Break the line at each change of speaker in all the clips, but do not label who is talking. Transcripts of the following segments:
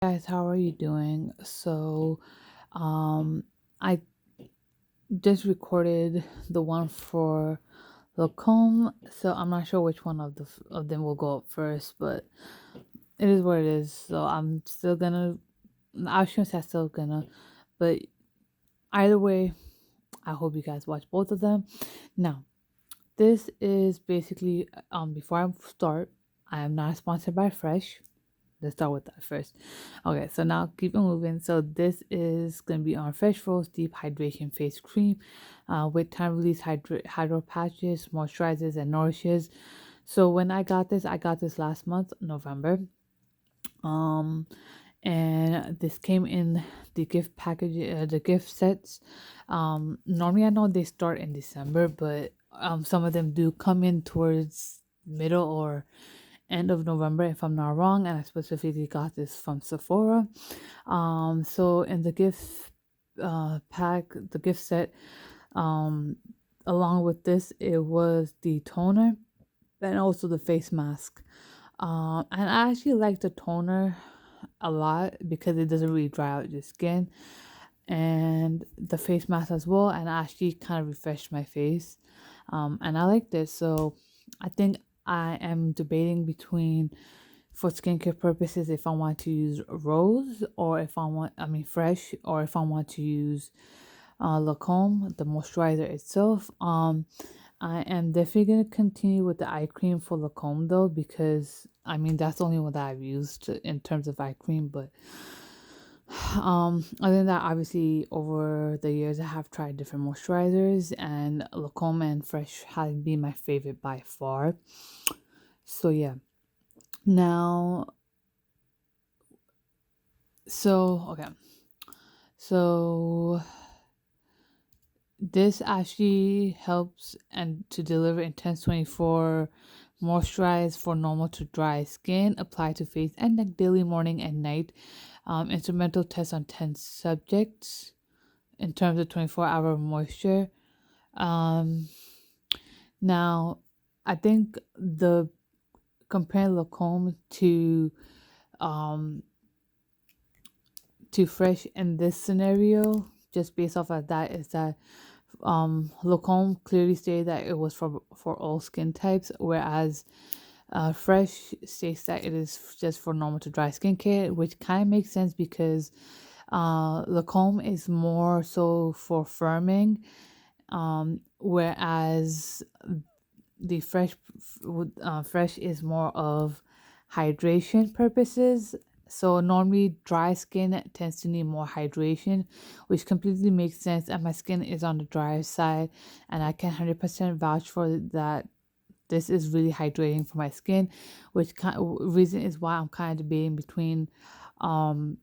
Guys, how are you doing? Um, I just recorded the one for Lacombe, so I'm not sure which one of them will go up first, but it is what it is. So I'm still gonna. I shouldn't say still gonna, but either way, I hope you guys watch both of them. Now, this is basically Before I start, I am not sponsored by Fresh. Let's start with that first. Okay, so now keep it moving. So this is gonna be on Fresh Rose Deep Hydration Face Cream, with time release hydro patches, moisturizes, and nourishes. So when I got this last month, November. Um, and this came in the gift package, the gift sets. Normally I know they start in December, but some of them do come in towards middle or end of November, if I'm not wrong, and I specifically got this from Sephora. So in the gift pack, the gift set, um, along with this, it was the toner and also the face mask. And I actually like the toner a lot because it doesn't really dry out your skin, and the face mask as well. And I actually kind of refreshed my face, and I like this. So I think I am debating between, for skincare purposes, if I want to use Rose or if I want, I mean Fresh, or if I want to use Lacombe, the moisturizer itself. I am definitely gonna continue with the eye cream for Lacombe though, because I mean that's the only one that I've used in terms of eye cream. But other than that, obviously over the years I have tried different moisturizers, and Lacombe and Fresh has been my favorite by far. So yeah. Now, okay. So this actually helps and to deliver intense 24 moisturize for normal to dry skin. Apply to face and neck daily, morning and night. Instrumental test on 10 subjects in terms of 24-hour moisture. Um, Now, I think the compare Lacombe um to Fresh in this scenario, just based off of that, is that Lacombe clearly stated that it was for all skin types, whereas Fresh states that it is just for normal to dry skincare, which kind of makes sense because Lacombe is more so for firming, whereas the Fresh is more of hydration purposes. So normally dry skin tends to need more hydration, which completely makes sense. And my skin is on the drier side, and I can 100% vouch for that. This is really hydrating for my skin, which reason is why I'm kind of debating between um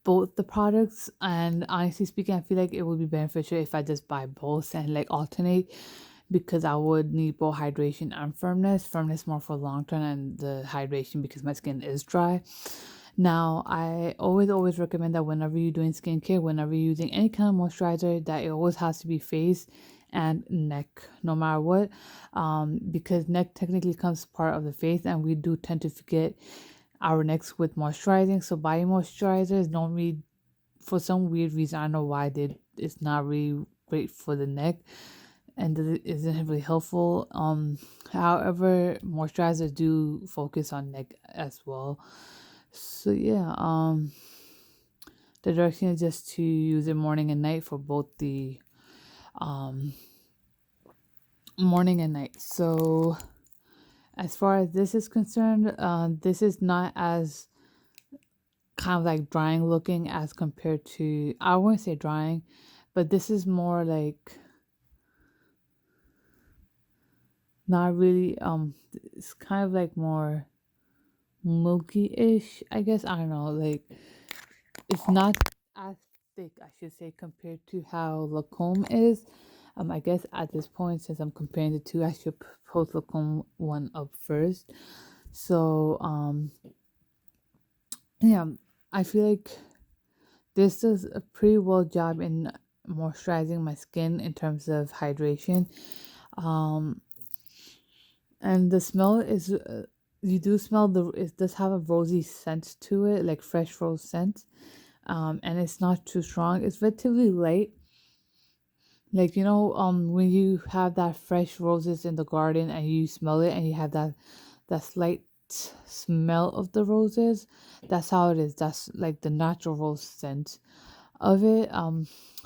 both the products. And honestly speaking, I feel like it would be beneficial if I just buy both and like alternate, because I would need both hydration and firmness. Firmness more for long term, and the hydration because my skin is dry. Now, I always recommend that whenever you're doing skincare, whenever you're using any kind of moisturizer, that it always has to be face and neck, no matter what, because neck technically comes part of the face, and we do tend to forget our necks with moisturizing. So body moisturizer is normally, for some weird reason, I don't know why, it's not really great for the neck, and it isn't really helpful. However, moisturizers do focus on neck as well. So yeah, the direction is just to use it morning and night for both the um morning and night. So as far as this is concerned, this is not as kind of like drying looking as compared to, I wouldn't say drying, but this is more like not really, it's kind of like more milky-ish, I guess. I don't know, like it's not as thick, I should say, compared to how Lacombe is. I guess at this point, since I'm comparing the two, I should post Lacombe one up first. So yeah, I feel like this does a pretty well job in moisturizing my skin in terms of hydration. Um, and the smell is you do smell it does have a rosy scent to it, like fresh rose scent. And it's not too strong. It's relatively light. Like, when you have that fresh roses in the garden and you smell it and you have that slight smell of the roses, that's how it is. That's like the natural rose scent of it.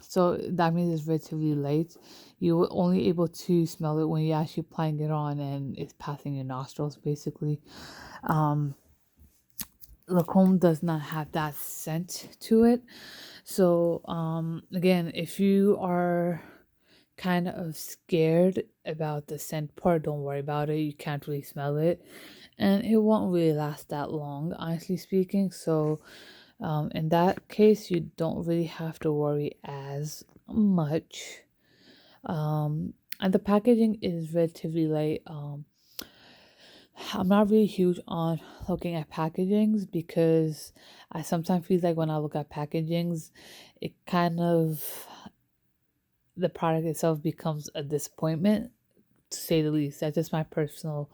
So that means it's relatively light. You're only able to smell it when you're actually applying it on and it's passing your nostrils, basically. Um, Lacombe does not have that scent to it. So, again, if you are kind of scared about the scent part, don't worry about it. You can't really smell it, and it won't really last that long, honestly speaking. So, in that case, you don't really have to worry as much. And the packaging is relatively light. I'm not really huge on looking at packagings because I sometimes feel like when I look at packagings, it kind of the product itself becomes a disappointment, to say the least. That's just my personal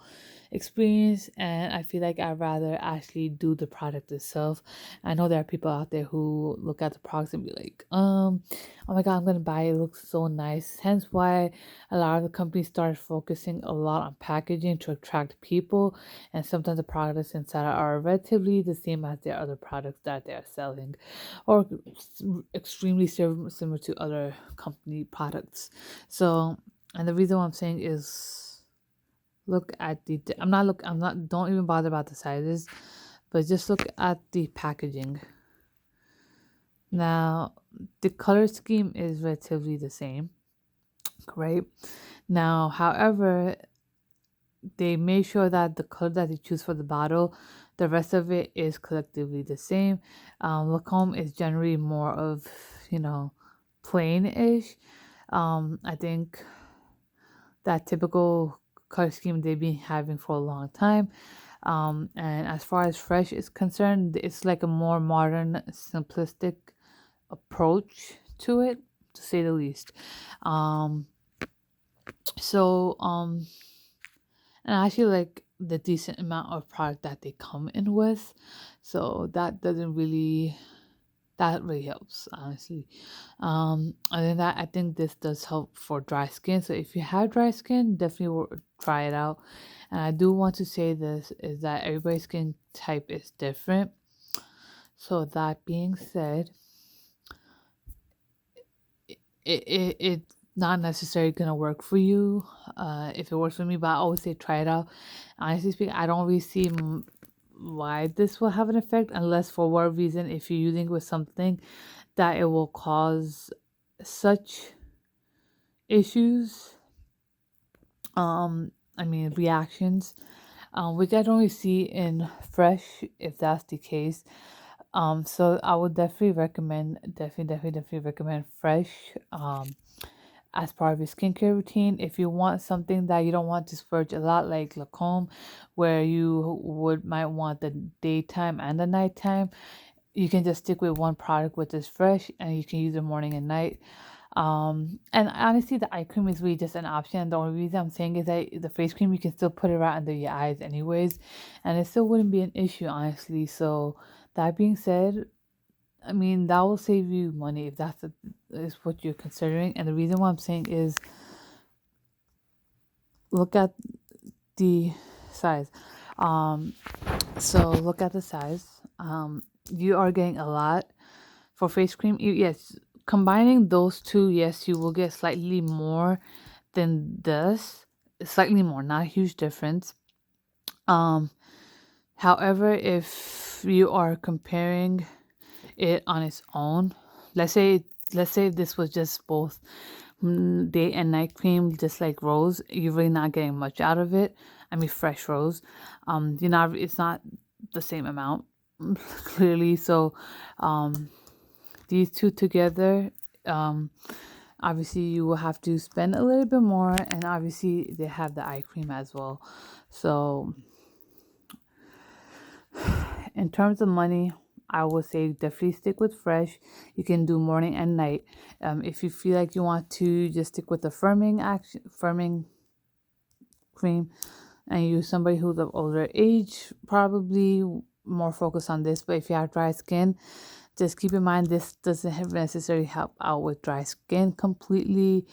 experience, and I feel like I'd rather actually do the product itself. I know there are people out there who look at the products and be like, oh my god, I'm gonna buy it. It looks so nice. Hence why a lot of the companies started focusing a lot on packaging to attract people, and sometimes the products inside are relatively the same as their other products that they're selling, or extremely similar to other company products. So, and the reason why I'm saying is look at I'm not, don't even bother about the sizes, but just look at the packaging. Now, the color scheme is relatively the same, right? Now, however, they made sure that the color that they choose for the bottle, the rest of it is collectively the same. Lacombe is generally more of, you know, plain-ish. I think that typical color scheme they've been having for a long time. And as far as fresh is concerned, it's like a more modern, simplistic approach to it, to say the least. Um, so, and I actually like the decent amount of product that they come in with. So that really helps, honestly. Other than that, I think this does help for dry skin. So if you have dry skin, definitely try it out. And I do want to say this is that everybody's skin type is different. So that being said, it's not necessarily gonna work for you. If it works for me, but I always say try it out. Honestly speaking, I don't really see why this will have an effect unless for what reason if you're using it with something that it will cause such issues, I mean reactions, which I don't really see in fresh if that's the case. So I would definitely recommend, definitely recommend fresh. As part of your skincare routine. If you want something that you don't want to splurge a lot, like Lacombe, where you would might want the daytime and the nighttime, you can just stick with one product, which is fresh, and you can use it morning and night. And honestly, the eye cream is really just an option. The only reason I'm saying is that the face cream you can still put it right under your eyes, anyways, and it still wouldn't be an issue, honestly. So that being said, I mean, that will save you money if is what you're considering. And the reason why I'm saying is look at the size. Um, so look at the size. You are getting a lot for face cream. Yes, combining those two, yes, you will get slightly more than this. Slightly more, not a huge difference. Um, However, if you are comparing it on its own, let's say this was just both day and night cream, just like rose, you're really not getting much out of it. I mean, fresh rose. You're not. It's not the same amount, clearly. So, um, these two together, um, obviously you will have to spend a little bit more, and obviously they have the eye cream as well. So, in terms of money, I would say definitely stick with fresh. You can do morning and night. If you feel like you want to just stick with the firming cream, and you're somebody who's of older age, probably more focused on this. But if you have dry skin, just keep in mind this doesn't necessarily help out with dry skin completely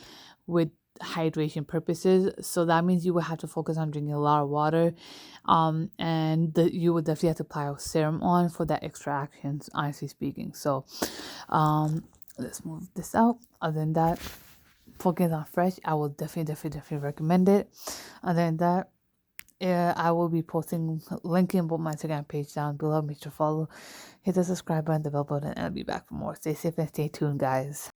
with hydration purposes. So that means you will have to focus on drinking a lot of water, and you would definitely have to apply a serum on for that extra actions, honestly speaking. So let's move this out. Other than that, focus on fresh. I will definitely recommend it. Other than that, yeah, I will be posting linking both my Instagram page down below. Make sure to follow, hit the subscribe button, the bell button, and I'll be back for more. Stay safe and stay tuned, guys.